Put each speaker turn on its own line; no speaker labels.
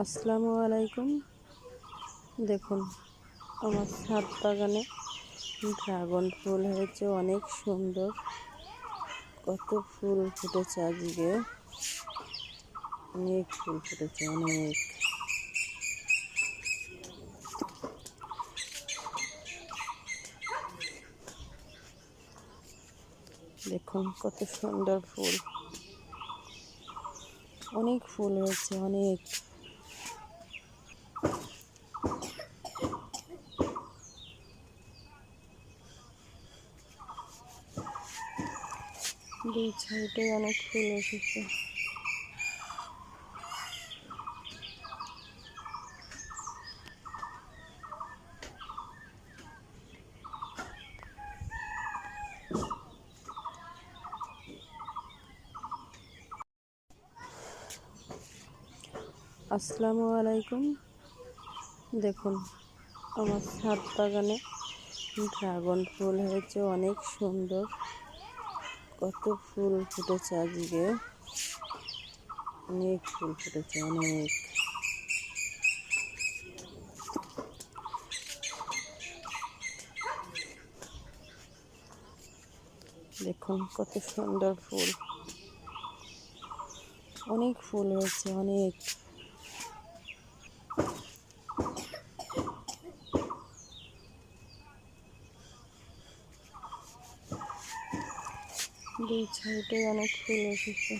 আসসালামু আলাইকুম। দেখুন আমার ছাদ বাগানে ড্রাগন ফুল হয়েছে, অনেক সুন্দর। কত ফুল ফুটেছে আজকে, অনেক ফুল ফুটেছে, অনেক। দেখুন কত সুন্দর ফুল, অনেক ফুল হয়েছে, অনেক। দুই সাইডে অনেক ফুল এসেছে। আসসালামু আলাইকুম। দেখুন আমার ছাদ বাগানে ড্রাগন ফুল হয়েছে, অনেক সুন্দর। কত ফুল ফুটেছে আজকে, অনেক ফুল ফুটেছে, অনেক। দেখুন কত সুন্দর ফুল, অনেক ফুল হয়েছে, অনেক। দুই সাইডে অনেক ফুল এসেছে।